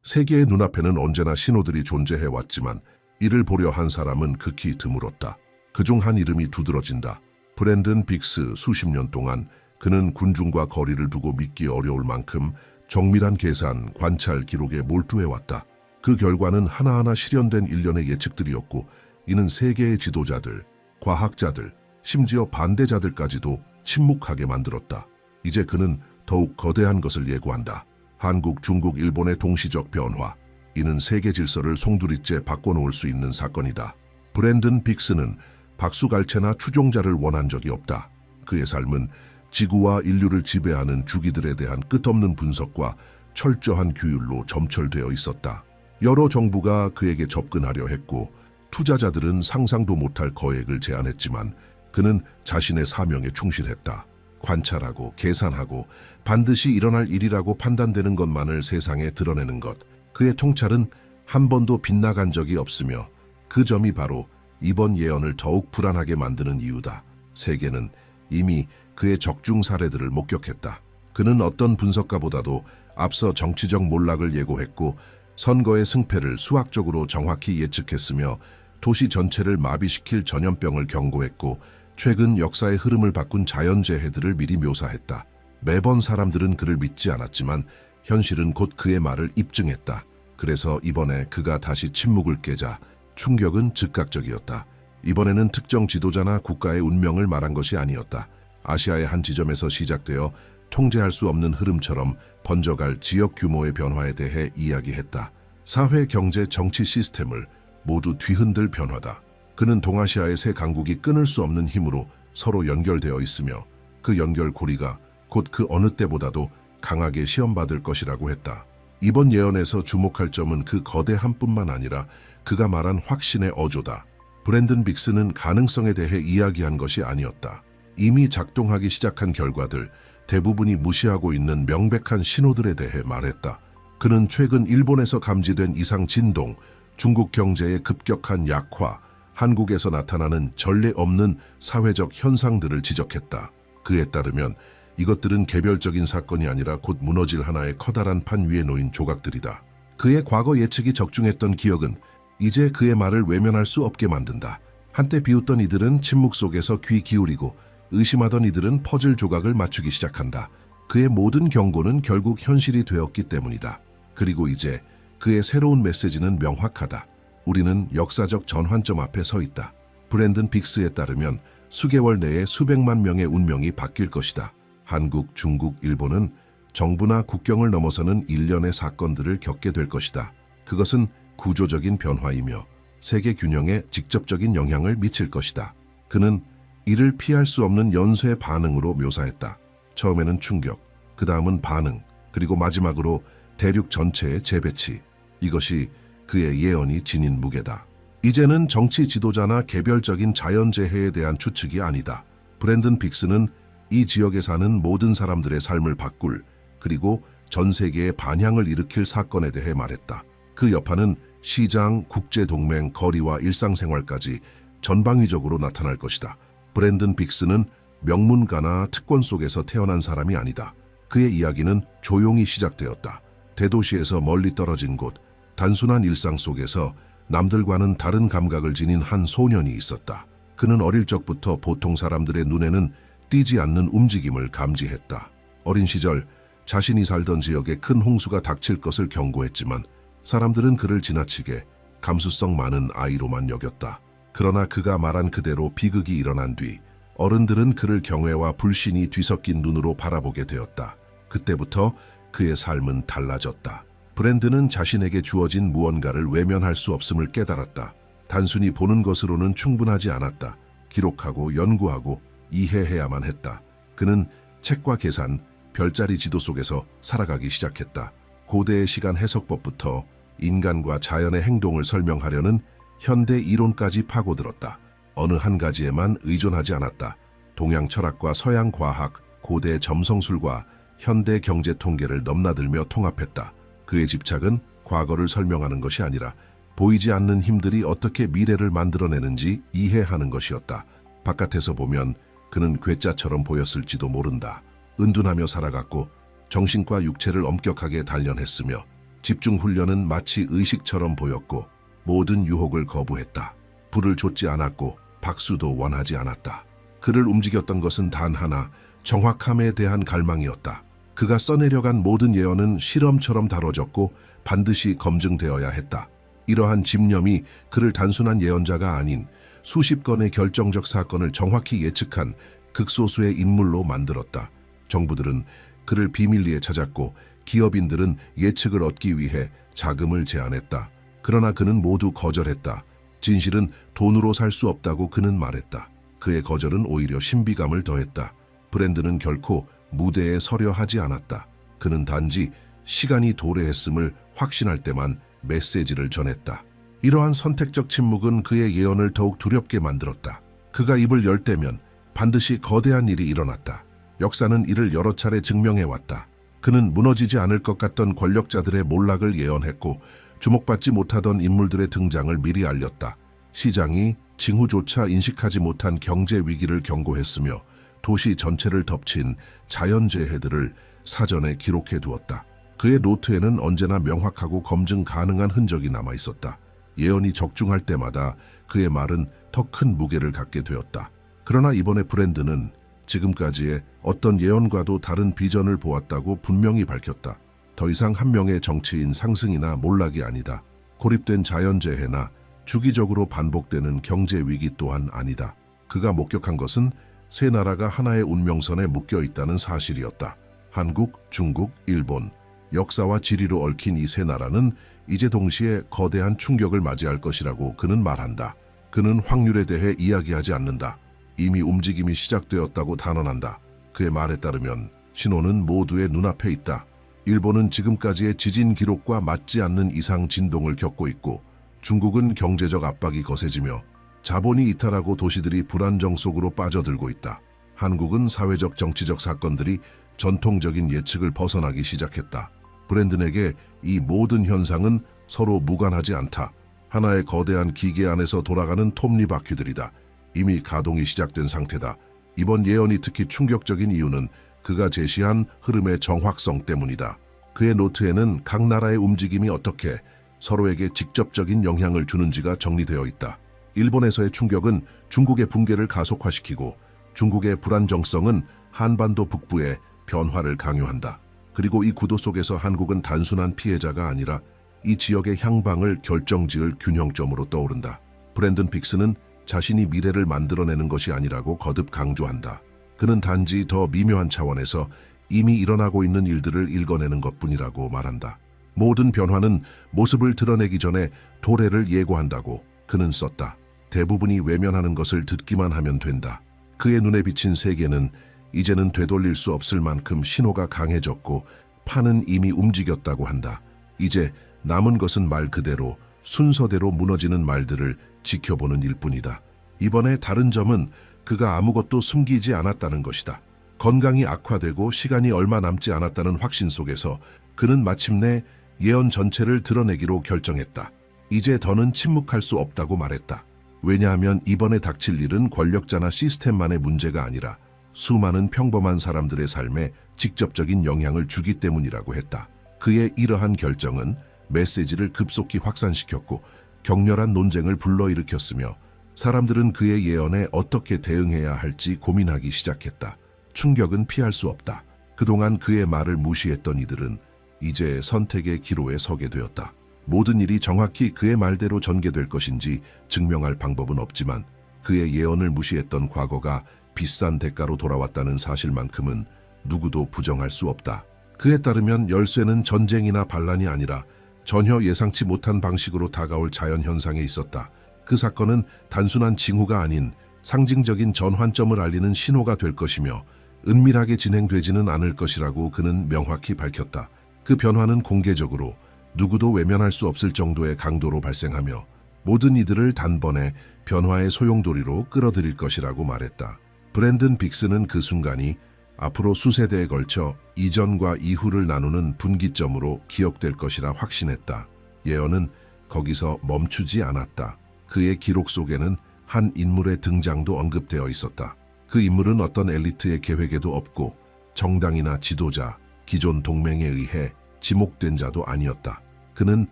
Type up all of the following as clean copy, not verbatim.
세계의 눈앞에는 언제나 신호들이 존재해왔지만 이를 보려 한 사람은 극히 드물었다. 그중 한 이름이 두드러진다. 브랜든 빅스. 수십 년 동안 그는 군중과 거리를 두고 믿기 어려울 만큼 정밀한 계산, 관찰, 기록에 몰두해왔다. 그 결과는 하나하나 실현된 일련의 예측들이었고 이는 세계의 지도자들, 과학자들, 심지어 반대자들까지도 침묵하게 만들었다. 이제 그는 더욱 거대한 것을 예고한다. 한국, 중국, 일본의 동시적 변화. 이는 세계 질서를 송두리째 바꿔놓을 수 있는 사건이다. 브랜든 빅스는 박수갈채나 추종자를 원한 적이 없다. 그의 삶은 지구와 인류를 지배하는 주기들에 대한 끝없는 분석과 철저한 규율로 점철되어 있었다. 여러 정부가 그에게 접근하려 했고 투자자들은 상상도 못할 거액을 제안했지만 그는 자신의 사명에 충실했다. 관찰하고 계산하고 반드시 일어날 일이라고 판단되는 것만을 세상에 드러내는 것. 그의 통찰은 한 번도 빗나간 적이 없으며 그 점이 바로 이번 예언을 더욱 불안하게 만드는 이유다. 세계는 이미 그의 적중 사례들을 목격했다. 그는 어떤 분석가보다도 앞서 정치적 몰락을 예고했고 선거의 승패를 수학적으로 정확히 예측했으며 도시 전체를 마비시킬 전염병을 경고했고 최근 역사의 흐름을 바꾼 자연재해들을 미리 묘사했다. 매번 사람들은 그를 믿지 않았지만 현실은 곧 그의 말을 입증했다. 그래서 이번에 그가 다시 침묵을 깨자 충격은 즉각적이었다. 이번에는 특정 지도자나 국가의 운명을 말한 것이 아니었다. 아시아의 한 지점에서 시작되어 통제할 수 없는 흐름처럼 번져갈 지역 규모의 변화에 대해 이야기했다. 사회, 경제, 정치 시스템을 모두 뒤흔들 변화다. 그는 동아시아의 세 강국이 끊을 수 없는 힘으로 서로 연결되어 있으며 그 연결고리가 곧 그 어느 때보다도 강하게 시험받을 것이라고 했다. 이번 예언에서 주목할 점은 그 거대함뿐만 아니라 그가 말한 확신의 어조다. 브랜든 빅스는 가능성에 대해 이야기한 것이 아니었다. 이미 작동하기 시작한 결과들, 대부분이 무시하고 있는 명백한 신호들에 대해 말했다. 그는 최근 일본에서 감지된 이상 진동, 중국 경제의 급격한 약화, 한국에서 나타나는 전례 없는 사회적 현상들을 지적했다. 그에 따르면 이것들은 개별적인 사건이 아니라 곧 무너질 하나의 커다란 판 위에 놓인 조각들이다. 그의 과거 예측이 적중했던 기억은 이제 그의 말을 외면할 수 없게 만든다. 한때 비웃던 이들은 침묵 속에서 귀 기울이고 의심하던 이들은 퍼즐 조각을 맞추기 시작한다. 그의 모든 경고는 결국 현실이 되었기 때문이다. 그리고 이제 그의 새로운 메시지는 명확하다. 우리는 역사적 전환점 앞에 서 있다. 브랜든 빅스에 따르면 수개월 내에 수백만 명의 운명이 바뀔 것이다. 한국, 중국, 일본은 정부나 국경을 넘어서는 일련의 사건들을 겪게 될 것이다. 그것은 구조적인 변화이며 세계 균형에 직접적인 영향을 미칠 것이다. 그는 이를 피할 수 없는 연쇄 반응으로 묘사했다. 처음에는 충격, 그 다음은 반응, 그리고 마지막으로 대륙 전체의 재배치. 이것이 그의 예언이 지닌 무게다. 이제는 정치 지도자나 개별적인 자연재해에 대한 추측이 아니다. 브랜든 빅스는 이 지역에 사는 모든 사람들의 삶을 바꿀, 그리고 전 세계의 반향을 일으킬 사건에 대해 말했다. 그 여파는 시장, 국제동맹, 거리와 일상생활까지 전방위적으로 나타날 것이다. 브랜든 빅스는 명문가나 특권 속에서 태어난 사람이 아니다. 그의 이야기는 조용히 시작되었다. 대도시에서 멀리 떨어진 곳, 단순한 일상 속에서 남들과는 다른 감각을 지닌 한 소년이 있었다. 그는 어릴 적부터 보통 사람들의 눈에는 띄지 않는 움직임을 감지했다. 어린 시절 자신이 살던 지역에 큰 홍수가 닥칠 것을 경고했지만 사람들은 그를 지나치게 감수성 많은 아이로만 여겼다. 그러나 그가 말한 그대로 비극이 일어난 뒤 어른들은 그를 경외와 불신이 뒤섞인 눈으로 바라보게 되었다. 그때부터 그의 삶은 달라졌다. 브랜드는 자신에게 주어진 무언가를 외면할 수 없음을 깨달았다. 단순히 보는 것으로는 충분하지 않았다. 기록하고 연구하고 이해해야만 했다. 그는 책과 계산, 별자리 지도 속에서 살아가기 시작했다. 고대의 시간 해석법부터 인간과 자연의 행동을 설명하려는 현대 이론까지 파고들었다. 어느 한 가지에만 의존하지 않았다. 동양 철학과 서양 과학, 고대 점성술과 현대 경제 통계를 넘나들며 통합했다. 그의 집착은 과거를 설명하는 것이 아니라 보이지 않는 힘들이 어떻게 미래를 만들어내는지 이해하는 것이었다. 바깥에서 보면 그는 괴짜처럼 보였을지도 모른다. 은둔하며 살아갔고 정신과 육체를 엄격하게 단련했으며 집중 훈련은 마치 의식처럼 보였고 모든 유혹을 거부했다. 불을 좇지 않았고 박수도 원하지 않았다. 그를 움직였던 것은 단 하나, 정확함에 대한 갈망이었다. 그가 써내려간 모든 예언은 실험처럼 다뤄졌고 반드시 검증되어야 했다. 이러한 집념이 그를 단순한 예언자가 아닌 수십 건의 결정적 사건을 정확히 예측한 극소수의 인물로 만들었다. 정부들은 그를 비밀리에 찾았고 기업인들은 예측을 얻기 위해 자금을 제안했다. 그러나 그는 모두 거절했다. 진실은 돈으로 살 수 없다고 그는 말했다. 그의 거절은 오히려 신비감을 더했다. 브랜든은 결코 무대에 서려 하지 않았다. 그는 단지 시간이 도래했음을 확신할 때만 메시지를 전했다. 이러한 선택적 침묵은 그의 예언을 더욱 두렵게 만들었다. 그가 입을 열 때면 반드시 거대한 일이 일어났다. 역사는 이를 여러 차례 증명해왔다. 그는 무너지지 않을 것 같던 권력자들의 몰락을 예언했고 주목받지 못하던 인물들의 등장을 미리 알렸다. 시장이 징후조차 인식하지 못한 경제 위기를 경고했으며 도시 전체를 덮친 자연재해들을 사전에 기록해 두었다. 그의 노트에는 언제나 명확하고 검증 가능한 흔적이 남아 있었다. 예언이 적중할 때마다 그의 말은 더 큰 무게를 갖게 되었다. 그러나 이번에 브랜든은 지금까지의 어떤 예언과도 다른 비전을 보았다고 분명히 밝혔다. 더 이상 한 명의 정치인 상승이나 몰락이 아니다. 고립된 자연재해나 주기적으로 반복되는 경제 위기 또한 아니다. 그가 목격한 것은 세 나라가 하나의 운명선에 묶여 있다는 사실이었다. 한국, 중국, 일본. 역사와 지리로 얽힌 이 세 나라는 이제 동시에 거대한 충격을 맞이할 것이라고 그는 말한다. 그는 확률에 대해 이야기하지 않는다. 이미 움직임이 시작되었다고 단언한다. 그의 말에 따르면 신호는 모두의 눈앞에 있다. 일본은 지금까지의 지진 기록과 맞지 않는 이상 진동을 겪고 있고 중국은 경제적 압박이 거세지며 자본이 이탈하고 도시들이 불안정 속으로 빠져들고 있다. 한국은 사회적 정치적 사건들이 전통적인 예측을 벗어나기 시작했다. 브랜든에게 이 모든 현상은 서로 무관하지 않다. 하나의 거대한 기계 안에서 돌아가는 톱니바퀴들이다. 이미 가동이 시작된 상태다. 이번 예언이 특히 충격적인 이유는 그가 제시한 흐름의 정확성 때문이다. 그의 노트에는 각 나라의 움직임이 어떻게 서로에게 직접적인 영향을 주는지가 정리되어 있다. 일본에서의 충격은 중국의 붕괴를 가속화시키고 중국의 불안정성은 한반도 북부의 변화를 강요한다. 그리고 이 구도 속에서 한국은 단순한 피해자가 아니라 이 지역의 향방을 결정지을 균형점으로 떠오른다. 브랜든 빅스는 자신이 미래를 만들어내는 것이 아니라고 거듭 강조한다. 그는 단지 더 미묘한 차원에서 이미 일어나고 있는 일들을 읽어내는 것뿐이라고 말한다. 모든 변화는 모습을 드러내기 전에 도래를 예고한다고 그는 썼다. 대부분이 외면하는 것을 듣기만 하면 된다. 그의 눈에 비친 세계는 이제는 되돌릴 수 없을 만큼 신호가 강해졌고 판은 이미 움직였다고 한다. 이제 남은 것은 말 그대로 순서대로 무너지는 말들을 지켜보는 일뿐이다. 이번에 다른 점은 그가 아무것도 숨기지 않았다는 것이다. 건강이 악화되고 시간이 얼마 남지 않았다는 확신 속에서 그는 마침내 예언 전체를 드러내기로 결정했다. 이제 더는 침묵할 수 없다고 말했다. 왜냐하면 이번에 닥칠 일은 권력자나 시스템만의 문제가 아니라 수많은 평범한 사람들의 삶에 직접적인 영향을 주기 때문이라고 했다. 그의 이러한 결정은 메시지를 급속히 확산시켰고 격렬한 논쟁을 불러일으켰으며 사람들은 그의 예언에 어떻게 대응해야 할지 고민하기 시작했다. 충격은 피할 수 없다. 그동안 그의 말을 무시했던 이들은 이제 선택의 기로에 서게 되었다. 모든 일이 정확히 그의 말대로 전개될 것인지 증명할 방법은 없지만 그의 예언을 무시했던 과거가 비싼 대가로 돌아왔다는 사실만큼은 누구도 부정할 수 없다. 그에 따르면 열쇠는 전쟁이나 반란이 아니라 전혀 예상치 못한 방식으로 다가올 자연현상에 있었다. 그 사건은 단순한 징후가 아닌 상징적인 전환점을 알리는 신호가 될 것이며 은밀하게 진행되지는 않을 것이라고 그는 명확히 밝혔다. 그 변화는 공개적으로 누구도 외면할 수 없을 정도의 강도로 발생하며 모든 이들을 단번에 변화의 소용돌이로 끌어들일 것이라고 말했다. 브랜든 빅스는 그 순간이 앞으로 수세대에 걸쳐 이전과 이후를 나누는 분기점으로 기억될 것이라 확신했다. 예언은 거기서 멈추지 않았다. 그의 기록 속에는 한 인물의 등장도 언급되어 있었다. 그 인물은 어떤 엘리트의 계획에도 없고 정당이나 지도자, 기존 동맹에 의해 지목된 자도 아니었다. 그는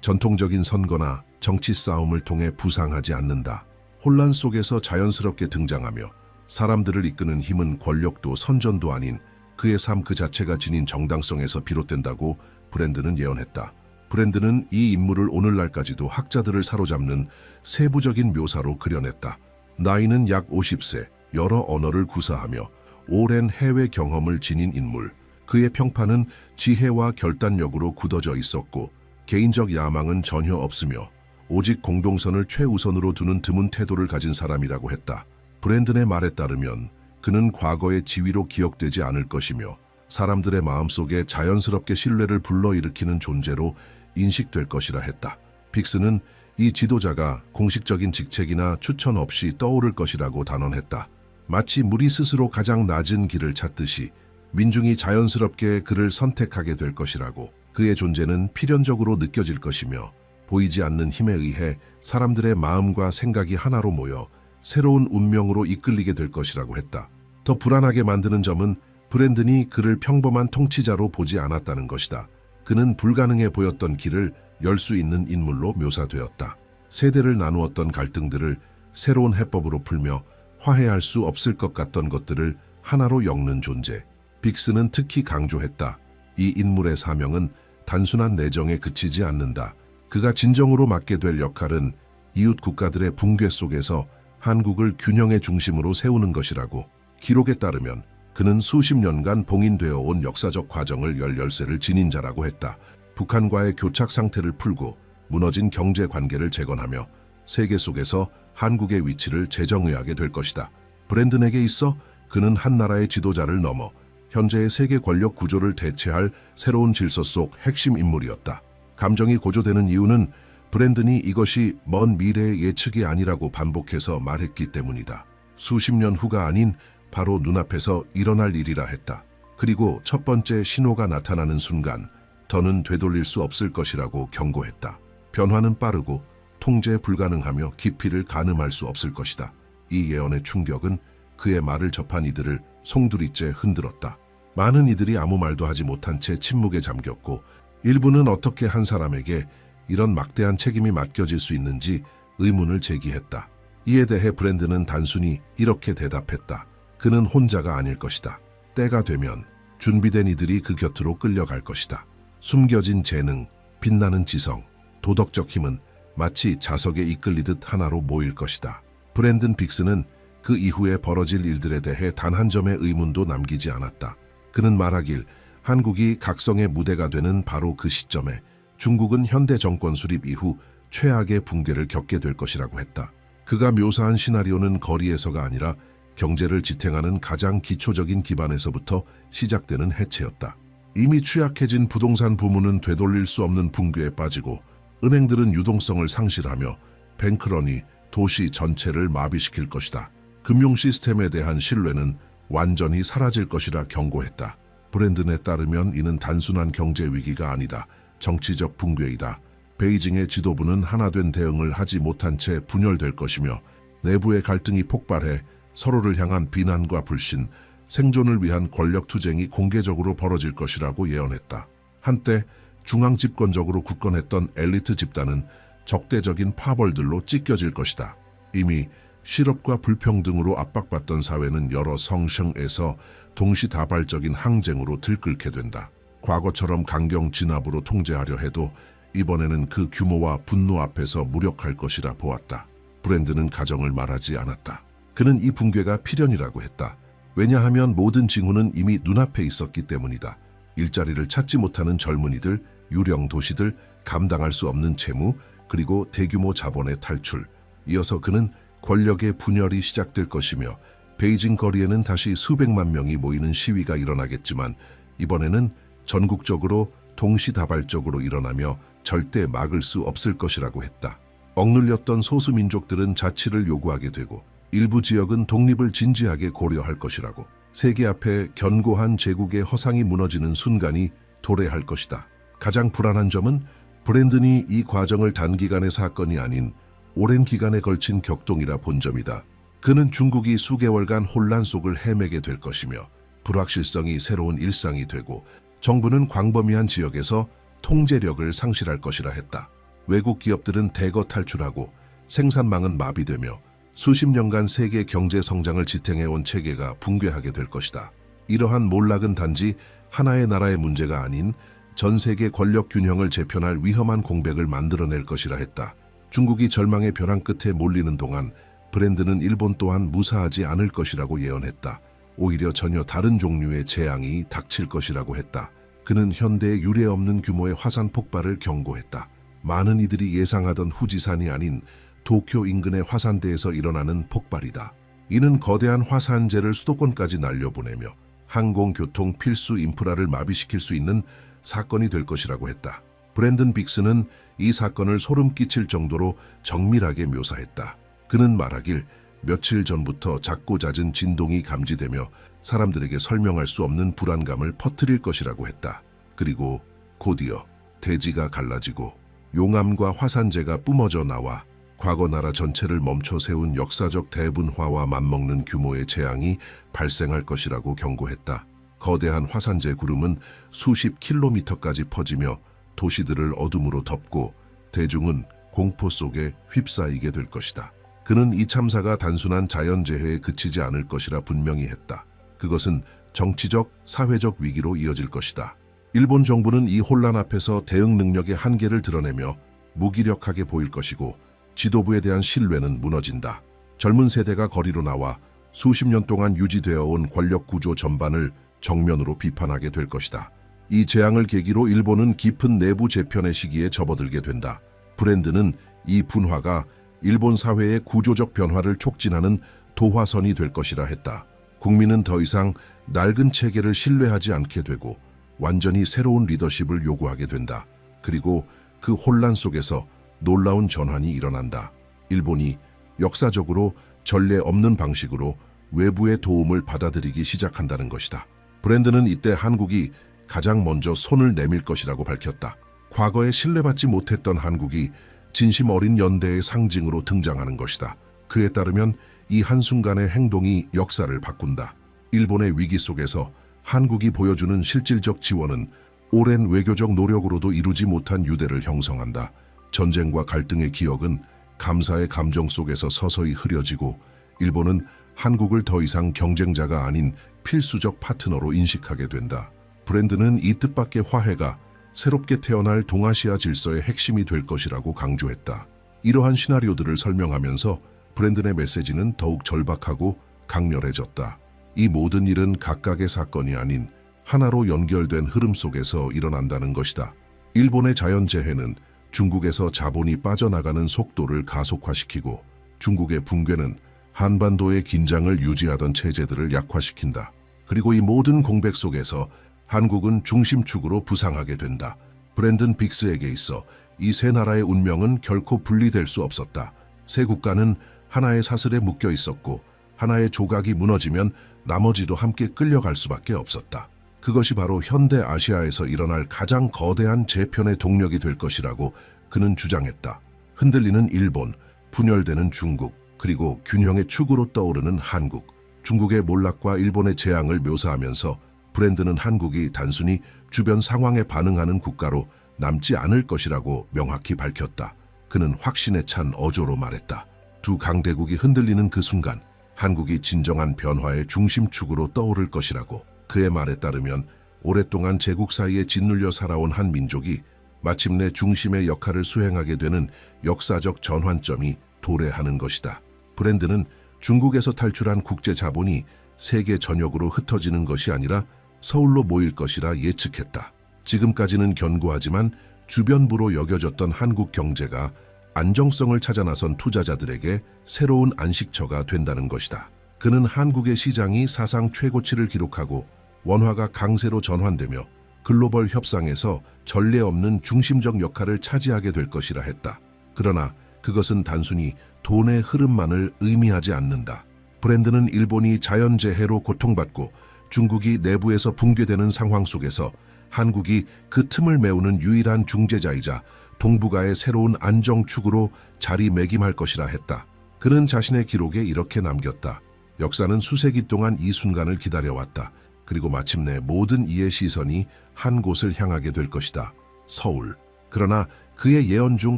전통적인 선거나 정치 싸움을 통해 부상하지 않는다. 혼란 속에서 자연스럽게 등장하며 사람들을 이끄는 힘은 권력도 선전도 아닌 그의 삶 그 자체가 지닌 정당성에서 비롯된다고 브랜든은 예언했다. 브랜든은 이 인물을 오늘날까지도 학자들을 사로잡는 세부적인 묘사로 그려냈다. 나이는 약 50세, 여러 언어를 구사하며 오랜 해외 경험을 지닌 인물. 그의 평판은 지혜와 결단력으로 굳어져 있었고 개인적 야망은 전혀 없으며 오직 공동선을 최우선으로 두는 드문 태도를 가진 사람이라고 했다. 브랜든의 말에 따르면 그는 과거의 지위로 기억되지 않을 것이며 사람들의 마음속에 자연스럽게 신뢰를 불러일으키는 존재로 인식될 것이라 했다. 빅스는 이 지도자가 공식적인 직책이나 추천 없이 떠오를 것이라고 단언했다. 마치 물이 스스로 가장 낮은 길을 찾듯이 민중이 자연스럽게 그를 선택하게 될 것이라고. 그의 존재는 필연적으로 느껴질 것이며 보이지 않는 힘에 의해 사람들의 마음과 생각이 하나로 모여 새로운 운명으로 이끌리게 될 것이라고 했다. 더 불안하게 만드는 점은 브랜든이 그를 평범한 통치자로 보지 않았다는 것이다. 그는 불가능해 보였던 길을 열 수 있는 인물로 묘사되었다. 세대를 나누었던 갈등들을 새로운 해법으로 풀며 화해할 수 없을 것 같던 것들을 하나로 엮는 존재. 빅스는 특히 강조했다. 이 인물의 사명은 단순한 내정에 그치지 않는다. 그가 진정으로 맡게 될 역할은 이웃 국가들의 붕괴 속에서 한국을 균형의 중심으로 세우는 것이라고. 기록에 따르면 그는 수십 년간 봉인되어 온 역사적 과정을 열 열쇠를 지닌 자라고 했다. 북한과의 교착 상태를 풀고 무너진 경제 관계를 재건하며 세계 속에서 한국의 위치를 재정의하게 될 것이다. 브랜든에게 있어 그는 한 나라의 지도자를 넘어 현재의 세계 권력 구조를 대체할 새로운 질서 속 핵심 인물이었다. 감정이 고조되는 이유는 브랜든이 이것이 먼 미래의 예측이 아니라고 반복해서 말했기 때문이다. 수십 년 후가 아닌 바로 눈앞에서 일어날 일이라 했다. 그리고 첫 번째 신호가 나타나는 순간 더는 되돌릴 수 없을 것이라고 경고했다. 변화는 빠르고 통제 불가능하며 깊이를 가늠할 수 없을 것이다. 이 예언의 충격은 그의 말을 접한 이들을 송두리째 흔들었다. 많은 이들이 아무 말도 하지 못한 채 침묵에 잠겼고 일부는 어떻게 한 사람에게 이런 막대한 책임이 맡겨질 수 있는지 의문을 제기했다. 이에 대해 브랜든은 단순히 이렇게 대답했다. 그는 혼자가 아닐 것이다. 때가 되면 준비된 이들이 그 곁으로 끌려갈 것이다. 숨겨진 재능, 빛나는 지성, 도덕적 힘은 마치 자석에 이끌리듯 하나로 모일 것이다. 브랜든 빅스는 그 이후에 벌어질 일들에 대해 단 한 점의 의문도 남기지 않았다. 그는 말하길 한국이 각성의 무대가 되는 바로 그 시점에 중국은 현대 정권 수립 이후 최악의 붕괴를 겪게 될 것이라고 했다. 그가 묘사한 시나리오는 거리에서가 아니라 경제를 지탱하는 가장 기초적인 기반에서부터 시작되는 해체였다. 이미 취약해진 부동산 부문은 되돌릴 수 없는 붕괴에 빠지고 은행들은 유동성을 상실하며 뱅크런이 도시 전체를 마비시킬 것이다. 금융 시스템에 대한 신뢰는 완전히 사라질 것이라 경고했다. 브랜든에 따르면 이는 단순한 경제 위기가 아니다. 정치적 붕괴이다. 베이징의 지도부는 하나된 대응을 하지 못한 채 분열될 것이며 내부의 갈등이 폭발해 서로를 향한 비난과 불신, 생존을 위한 권력 투쟁이 공개적으로 벌어질 것이라고 예언했다. 한때 중앙 집권적으로 굳건했던 엘리트 집단은 적대적인 파벌들로 찢겨질 것이다. 이미 실업과 불평등으로 압박받던 사회는 여러 성층에서 동시다발적인 항쟁으로 들끓게 된다. 과거처럼 강경 진압으로 통제하려 해도 이번에는 그 규모와 분노 앞에서 무력할 것이라 보았다. 브랜든은 가정을 말하지 않았다. 그는 이 붕괴가 필연이라고 했다. 왜냐하면 모든 징후는 이미 눈앞에 있었기 때문이다. 일자리를 찾지 못하는 젊은이들, 유령 도시들, 감당할 수 없는 채무, 그리고 대규모 자본의 탈출. 이어서 그는 권력의 분열이 시작될 것이며 베이징 거리에는 다시 수백만 명이 모이는 시위가 일어나겠지만 이번에는 전국적으로 동시다발적으로 일어나며 절대 막을 수 없을 것이라고 했다. 억눌렸던 소수민족들은 자치를 요구하게 되고 일부 지역은 독립을 진지하게 고려할 것이라고. 세계 앞에 견고한 제국의 허상이 무너지는 순간이 도래할 것이다. 가장 불안한 점은 브랜든이 이 과정을 단기간의 사건이 아닌 오랜 기간에 걸친 격동이라 본 점이다. 그는 중국이 수개월간 혼란 속을 헤매게 될 것이며 불확실성이 새로운 일상이 되고 정부는 광범위한 지역에서 통제력을 상실할 것이라 했다. 외국 기업들은 대거 탈출하고 생산망은 마비되며 수십 년간 세계 경제 성장을 지탱해온 체계가 붕괴하게 될 것이다. 이러한 몰락은 단지 하나의 나라의 문제가 아닌 전 세계 권력 균형을 재편할 위험한 공백을 만들어낼 것이라 했다. 중국이 절망의 벼랑 끝에 몰리는 동안 브랜드는 일본 또한 무사하지 않을 것이라고 예언했다. 오히려 전혀 다른 종류의 재앙이 닥칠 것이라고 했다. 그는 현대에 유례없는 규모의 화산 폭발을 경고했다. 많은 이들이 예상하던 후지산이 아닌 도쿄 인근의 화산대에서 일어나는 폭발이다. 이는 거대한 화산재를 수도권까지 날려보내며 항공교통 필수 인프라를 마비시킬 수 있는 사건이 될 것이라고 했다. 브랜든 빅스는 이 사건을 소름 끼칠 정도로 정밀하게 묘사했다. 그는 말하길 며칠 전부터 작고 잦은 진동이 감지되며 사람들에게 설명할 수 없는 불안감을 퍼뜨릴 것이라고 했다. 그리고 곧이어 대지가 갈라지고 용암과 화산재가 뿜어져 나와 과거 나라 전체를 멈춰 세운 역사적 대분화와 맞먹는 규모의 재앙이 발생할 것이라고 경고했다. 거대한 화산재 구름은 수십 킬로미터까지 퍼지며 도시들을 어둠으로 덮고 대중은 공포 속에 휩싸이게 될 것이다. 그는 이 참사가 단순한 자연재해에 그치지 않을 것이라 분명히 했다. 그것은 정치적, 사회적 위기로 이어질 것이다. 일본 정부는 이 혼란 앞에서 대응 능력의 한계를 드러내며 무기력하게 보일 것이고 지도부에 대한 신뢰는 무너진다. 젊은 세대가 거리로 나와 수십 년 동안 유지되어 온 권력 구조 전반을 정면으로 비판하게 될 것이다. 이 재앙을 계기로 일본은 깊은 내부 재편의 시기에 접어들게 된다. 브랜드는 이 분화가 일본 사회의 구조적 변화를 촉진하는 도화선이 될 것이라 했다. 국민은 더 이상 낡은 체계를 신뢰하지 않게 되고 완전히 새로운 리더십을 요구하게 된다. 그리고 그 혼란 속에서 놀라운 전환이 일어난다. 일본이 역사적으로 전례 없는 방식으로 외부의 도움을 받아들이기 시작한다는 것이다. 브랜드는 이때 한국이 가장 먼저 손을 내밀 것이라고 밝혔다. 과거에 신뢰받지 못했던 한국이 진심 어린 연대의 상징으로 등장하는 것이다. 그에 따르면 이 한순간의 행동이 역사를 바꾼다. 일본의 위기 속에서 한국이 보여주는 실질적 지원은 오랜 외교적 노력으로도 이루지 못한 유대를 형성한다. 전쟁과 갈등의 기억은 감사의 감정 속에서 서서히 흐려지고 일본은 한국을 더 이상 경쟁자가 아닌 필수적 파트너로 인식하게 된다. 브랜드는 이 뜻밖의 화해가 새롭게 태어날 동아시아 질서의 핵심이 될 것이라고 강조했다. 이러한 시나리오들을 설명하면서 브랜든의 메시지는 더욱 절박하고 강렬해졌다. 이 모든 일은 각각의 사건이 아닌 하나로 연결된 흐름 속에서 일어난다는 것이다. 일본의 자연재해는 중국에서 자본이 빠져나가는 속도를 가속화시키고 중국의 붕괴는 한반도의 긴장을 유지하던 체제들을 약화시킨다. 그리고 이 모든 공백 속에서 한국은 중심축으로 부상하게 된다. 브랜든 빅스에게 있어 이 세 나라의 운명은 결코 분리될 수 없었다. 세 국가는 하나의 사슬에 묶여 있었고 하나의 조각이 무너지면 나머지도 함께 끌려갈 수밖에 없었다. 그것이 바로 현대 아시아에서 일어날 가장 거대한 재편의 동력이 될 것이라고 그는 주장했다. 흔들리는 일본, 분열되는 중국, 그리고 균형의 축으로 떠오르는 한국. 중국의 몰락과 일본의 재앙을 묘사하면서 브랜드는 한국이 단순히 주변 상황에 반응하는 국가로 남지 않을 것이라고 명확히 밝혔다. 그는 확신에 찬 어조로 말했다. 두 강대국이 흔들리는 그 순간 한국이 진정한 변화의 중심축으로 떠오를 것이라고. 그의 말에 따르면 오랫동안 제국 사이에 짓눌려 살아온 한 민족이 마침내 중심의 역할을 수행하게 되는 역사적 전환점이 도래하는 것이다. 브랜드는 중국에서 탈출한 국제 자본이 세계 전역으로 흩어지는 것이 아니라 서울로 모일 것이라 예측했다. 지금까지는 견고하지만 주변부로 여겨졌던 한국 경제가 안정성을 찾아 나선 투자자들에게 새로운 안식처가 된다는 것이다. 그는 한국의 시장이 사상 최고치를 기록하고 원화가 강세로 전환되며 글로벌 협상에서 전례 없는 중심적 역할을 차지하게 될 것이라 했다. 그러나 그것은 단순히 돈의 흐름만을 의미하지 않는다. 브랜드는 일본이 자연재해로 고통받고 중국이 내부에서 붕괴되는 상황 속에서 한국이 그 틈을 메우는 유일한 중재자이자 동북아의 새로운 안정축으로 자리매김할 것이라 했다. 그는 자신의 기록에 이렇게 남겼다. 역사는 수세기 동안 이 순간을 기다려왔다. 그리고 마침내 모든 이의 시선이 한 곳을 향하게 될 것이다. 서울. 그러나 그의 예언 중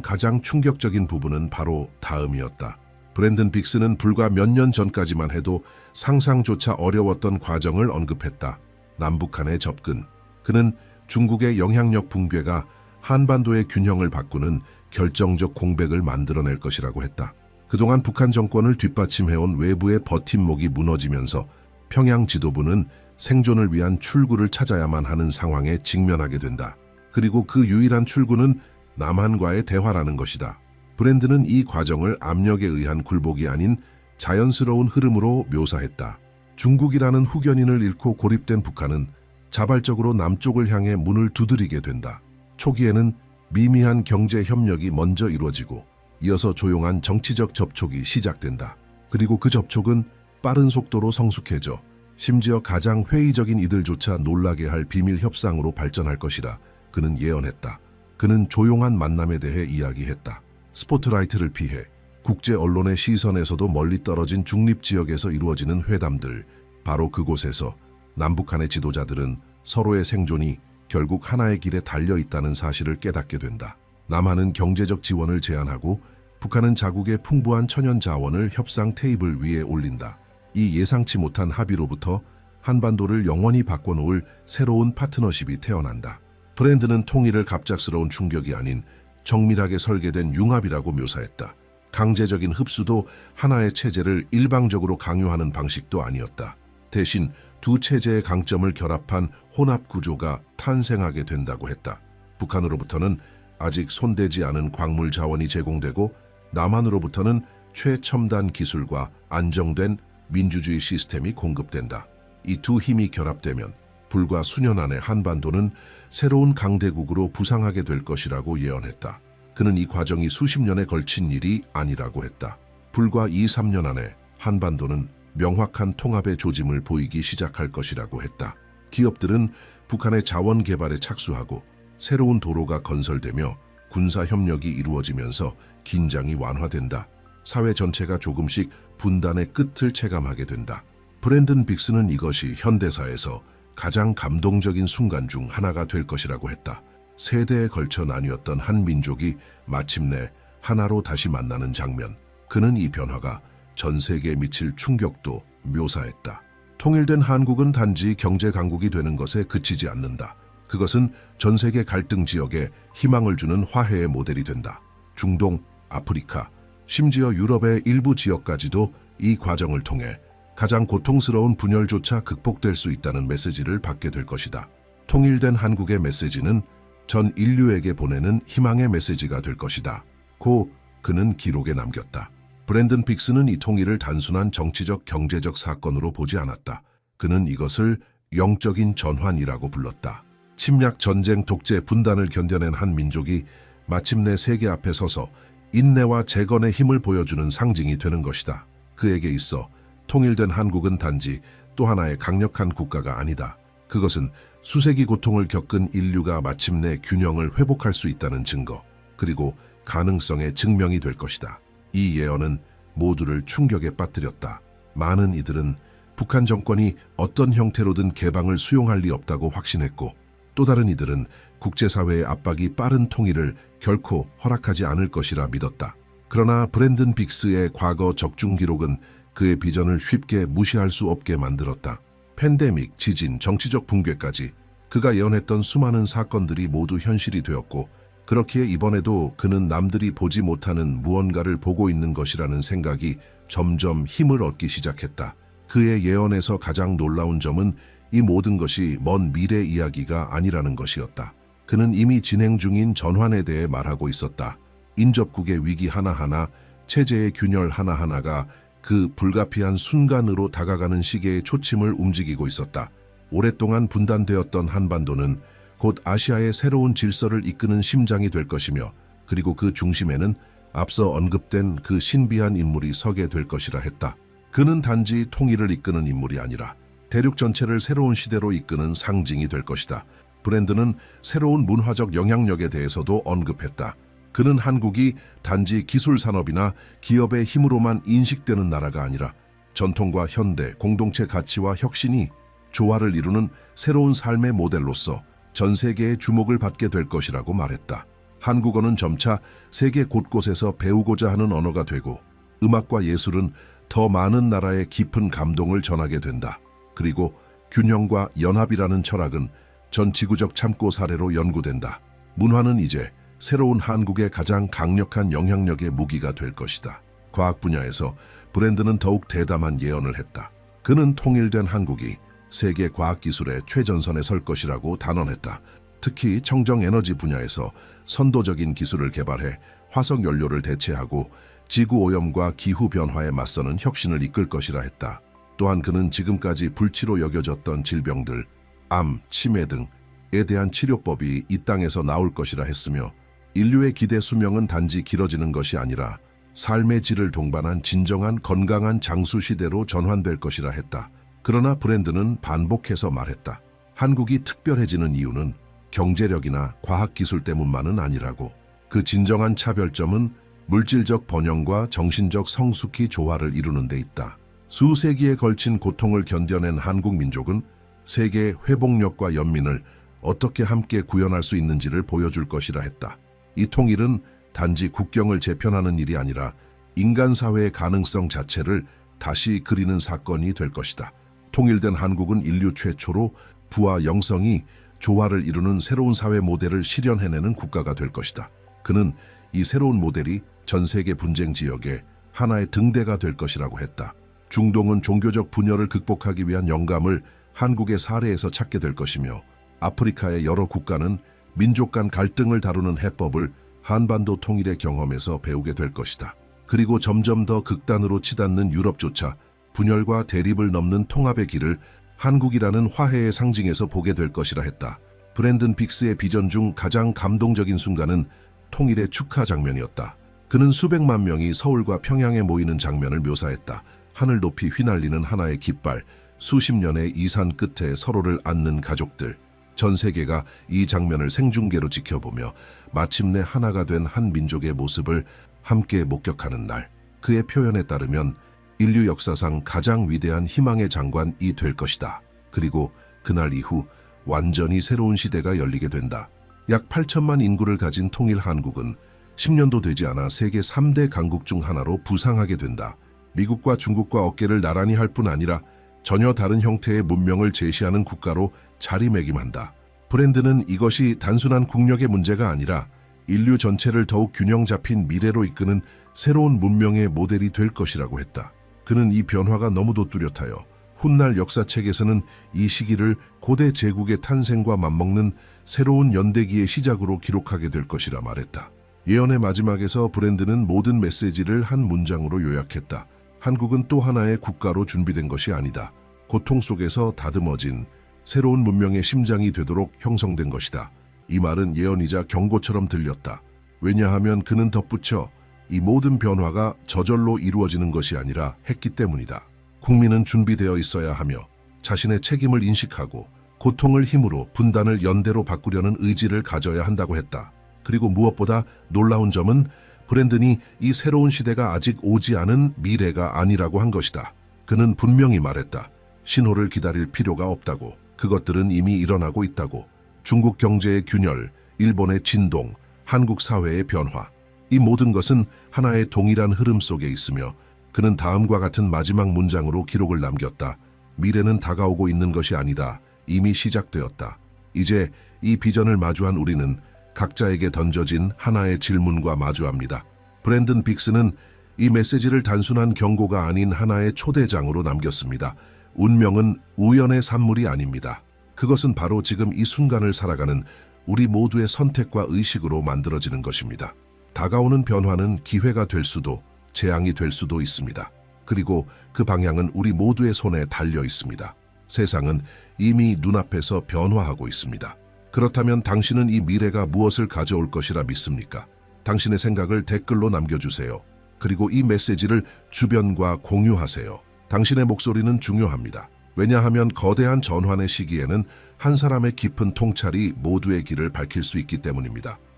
가장 충격적인 부분은 바로 다음이었다. 브랜든 빅스는 불과 몇 년 전까지만 해도 상상조차 어려웠던 과정을 언급했다. 남북한의 접근. 그는 중국의 영향력 붕괴가 한반도의 균형을 바꾸는 결정적 공백을 만들어낼 것이라고 했다. 그동안 북한 정권을 뒷받침해온 외부의 버팀목이 무너지면서 평양 지도부는 생존을 위한 출구를 찾아야만 하는 상황에 직면하게 된다. 그리고 그 유일한 출구는 남한과의 대화라는 것이다. 브랜드는 이 과정을 압력에 의한 굴복이 아닌 자연스러운 흐름으로 묘사했다. 중국이라는 후견인을 잃고 고립된 북한은 자발적으로 남쪽을 향해 문을 두드리게 된다. 초기에는 미미한 경제 협력이 먼저 이루어지고 이어서 조용한 정치적 접촉이 시작된다. 그리고 그 접촉은 빠른 속도로 성숙해져 심지어 가장 회의적인 이들조차 놀라게 할 비밀 협상으로 발전할 것이라 그는 예언했다. 그는 조용한 만남에 대해 이야기했다. 스포트라이트를 피해 국제 언론의 시선에서도 멀리 떨어진 중립지역에서 이루어지는 회담들, 바로 그곳에서 남북한의 지도자들은 서로의 생존이 결국 하나의 길에 달려있다는 사실을 깨닫게 된다. 남한은 경제적 지원을 제안하고 북한은 자국의 풍부한 천연 자원을 협상 테이블 위에 올린다. 이 예상치 못한 합의로부터 한반도를 영원히 바꿔놓을 새로운 파트너십이 태어난다. 브랜드는 통일을 갑작스러운 충격이 아닌 정밀하게 설계된 융합이라고 묘사했다. 강제적인 흡수도 하나의 체제를 일방적으로 강요하는 방식도 아니었다. 대신 두 체제의 강점을 결합한 혼합 구조가 탄생하게 된다고 했다. 북한으로부터는 아직 손대지 않은 광물 자원이 제공되고 남한으로부터는 최첨단 기술과 안정된 민주주의 시스템이 공급된다. 이 두 힘이 결합되면 불과 수년 안에 한반도는 새로운 강대국으로 부상하게 될 것이라고 예언했다. 그는 이 과정이 수십 년에 걸친 일이 아니라고 했다. 불과 2~3년 안에 한반도는 명확한 통합의 조짐을 보이기 시작할 것이라고 했다. 기업들은 북한의 자원 개발에 착수하고 새로운 도로가 건설되며 군사 협력이 이루어지면서 긴장이 완화된다. 사회 전체가 조금씩 분단의 끝을 체감하게 된다. 브랜든 빅스는 이것이 현대사에서 가장 감동적인 순간 중 하나가 될 것이라고 했다. 세대에 걸쳐 나뉘었던 한 민족이 마침내 하나로 다시 만나는 장면. 그는 이 변화가 전 세계에 미칠 충격도 묘사했다. 통일된 한국은 단지 경제 강국이 되는 것에 그치지 않는다. 그것은 전 세계 갈등 지역에 희망을 주는 화해의 모델이 된다. 중동, 아프리카, 심지어 유럽의 일부 지역까지도 이 과정을 통해 가장 고통스러운 분열조차 극복될 수 있다는 메시지를 받게 될 것이다. 통일된 한국의 메시지는 전 인류에게 보내는 희망의 메시지가 될 것이다. 고 그는 기록에 남겼다. 브랜든 빅스는 이 통일을 단순한 정치적 경제적 사건으로 보지 않았다. 그는 이것을 영적인 전환이라고 불렀다. 침략, 전쟁, 독재, 분단을 견뎌낸 한 민족이 마침내 세계 앞에 서서 인내와 재건의 힘을 보여주는 상징이 되는 것이다. 그에게 있어 통일된 한국은 단지 또 하나의 강력한 국가가 아니다. 그것은 수세기 고통을 겪은 인류가 마침내 균형을 회복할 수 있다는 증거, 그리고 가능성의 증명이 될 것이다. 이 예언은 모두를 충격에 빠뜨렸다. 많은 이들은 북한 정권이 어떤 형태로든 개방을 수용할 리 없다고 확신했고, 또 다른 이들은 국제사회의 압박이 빠른 통일을 결코 허락하지 않을 것이라 믿었다. 그러나 브랜든 빅스의 과거 적중 기록은 그의 비전을 쉽게 무시할 수 없게 만들었다. 팬데믹, 지진, 정치적 붕괴까지 그가 예언했던 수많은 사건들이 모두 현실이 되었고, 그렇기에 이번에도 그는 남들이 보지 못하는 무언가를 보고 있는 것이라는 생각이 점점 힘을 얻기 시작했다. 그의 예언에서 가장 놀라운 점은 이 모든 것이 먼 미래 이야기가 아니라는 것이었다. 그는 이미 진행 중인 전환에 대해 말하고 있었다. 인접국의 위기 하나하나, 체제의 균열 하나하나가 그 불가피한 순간으로 다가가는 시계의 초침을 움직이고 있었다. 오랫동안 분단되었던 한반도는 곧 아시아의 새로운 질서를 이끄는 심장이 될 것이며, 그리고 그 중심에는 앞서 언급된 그 신비한 인물이 서게 될 것이라 했다. 그는 단지 통일을 이끄는 인물이 아니라 대륙 전체를 새로운 시대로 이끄는 상징이 될 것이다. 브랜드는 새로운 문화적 영향력에 대해서도 언급했다. 그는 한국이 단지 기술 산업이나 기업의 힘으로만 인식되는 나라가 아니라 전통과 현대, 공동체 가치와 혁신이 조화를 이루는 새로운 삶의 모델로서 전 세계의 주목을 받게 될 것이라고 말했다. 한국어는 점차 세계 곳곳에서 배우고자 하는 언어가 되고 음악과 예술은 더 많은 나라에 깊은 감동을 전하게 된다. 그리고 균형과 연합이라는 철학은 전 지구적 참고 사례로 연구된다. 문화는 이제 새로운 한국의 가장 강력한 영향력의 무기가 될 것이다. 과학 분야에서 브랜드는 더욱 대담한 예언을 했다. 그는 통일된 한국이 세계 과학기술의 최전선에 설 것이라고 단언했다. 특히 청정에너지 분야에서 선도적인 기술을 개발해 화석 연료를 대체하고 지구오염과 기후변화에 맞서는 혁신을 이끌 것이라 했다. 또한 그는 지금까지 불치로 여겨졌던 질병들, 암, 치매 등에 대한 치료법이 이 땅에서 나올 것이라 했으며 인류의 기대 수명은 단지 길어지는 것이 아니라 삶의 질을 동반한 진정한 건강한 장수 시대로 전환될 것이라 했다. 그러나 브랜드는 반복해서 말했다. 한국이 특별해지는 이유는 경제력이나 과학기술 때문만은 아니라고. 그 진정한 차별점은 물질적 번영과 정신적 성숙히 조화를 이루는 데 있다. 수세기에 걸친 고통을 견뎌낸 한국 민족은 세계의 회복력과 연민을 어떻게 함께 구현할 수 있는지를 보여줄 것이라 했다. 이 통일은 단지 국경을 재편하는 일이 아니라 인간 사회의 가능성 자체를 다시 그리는 사건이 될 것이다. 통일된 한국은 인류 최초로 부와 영성이 조화를 이루는 새로운 사회 모델을 실현해내는 국가가 될 것이다. 그는 이 새로운 모델이 전 세계 분쟁 지역의 하나의 등대가 될 것이라고 했다. 중동은 종교적 분열을 극복하기 위한 영감을 한국의 사례에서 찾게 될 것이며 아프리카의 여러 국가는 민족 간 갈등을 다루는 해법을 한반도 통일의 경험에서 배우게 될 것이다. 그리고 점점 더 극단으로 치닫는 유럽조차 분열과 대립을 넘는 통합의 길을 한국이라는 화해의 상징에서 보게 될 것이라 했다. 브랜든 빅스의 비전 중 가장 감동적인 순간은 통일의 축하 장면이었다. 그는 수백만 명이 서울과 평양에 모이는 장면을 묘사했다. 하늘 높이 휘날리는 하나의 깃발, 수십 년의 이산 끝에 서로를 안는 가족들. 전 세계가 이 장면을 생중계로 지켜보며 마침내 하나가 된 한 민족의 모습을 함께 목격하는 날. 그의 표현에 따르면 인류 역사상 가장 위대한 희망의 장관이 될 것이다. 그리고 그날 이후 완전히 새로운 시대가 열리게 된다. 약 8천만 인구를 가진 통일 한국은 10년도 되지 않아 세계 3대 강국 중 하나로 부상하게 된다. 미국과 중국과 어깨를 나란히 할 뿐 아니라 전혀 다른 형태의 문명을 제시하는 국가로 자리매김한다. 브랜드는 이것이 단순한 국력의 문제가 아니라 인류 전체를 더욱 균형 잡힌 미래로 이끄는 새로운 문명의 모델이 될 것이라고 했다. 그는 이 변화가 너무도 뚜렷하여 훗날 역사책에서는 이 시기를 고대 제국의 탄생과 맞먹는 새로운 연대기의 시작으로 기록하게 될 것이라 말했다. 예언의 마지막에서 브랜드는 모든 메시지를 한 문장으로 요약했다. 한국은 또 하나의 국가로 준비된 것이 아니다. 고통 속에서 다듬어진 새로운 문명의 심장이 되도록 형성된 것이다. 이 말은 예언이자 경고처럼 들렸다. 왜냐하면 그는 덧붙여 이 모든 변화가 저절로 이루어지는 것이 아니라 했기 때문이다. 국민은 준비되어 있어야 하며 자신의 책임을 인식하고 고통을 힘으로 분단을 연대로 바꾸려는 의지를 가져야 한다고 했다. 그리고 무엇보다 놀라운 점은 브랜든이 이 새로운 시대가 아직 오지 않은 미래가 아니라고 한 것이다. 그는 분명히 말했다. 신호를 기다릴 필요가 없다고. 그것들은 이미 일어나고 있다고. 중국 경제의 균열, 일본의 진동, 한국 사회의 변화. 이 모든 것은 하나의 동일한 흐름 속에 있으며 그는 다음과 같은 마지막 문장으로 기록을 남겼다. 미래는 다가오고 있는 것이 아니다. 이미 시작되었다. 이제 이 비전을 마주한 우리는 각자에게 던져진 하나의 질문과 마주합니다. 브랜든 빅스는 이 메시지를 단순한 경고가 아닌 하나의 초대장으로 남겼습니다. 운명은 우연의 산물이 아닙니다. 그것은 바로 지금 이 순간을 살아가는 우리 모두의 선택과 의식으로 만들어지는 것입니다. 다가오는 변화는 기회가 될 수도 재앙이 될 수도 있습니다. 그리고 그 방향은 우리 모두의 손에 달려 있습니다. 세상은 이미 눈앞에서 변화하고 있습니다. 그렇다면 당신은 이 미래가 무엇을 가져올 것이라 믿습니까? 당신의 생각을 댓글로 남겨주세요. 그리고 이 메시지를 주변과 공유하세요. 당신의 목소리는 중요합니다. 왜냐하면 거대한 전환의 시기에는 한 사람의 깊은 통찰이 모두의 길을 밝힐 수 있기 때문입니다.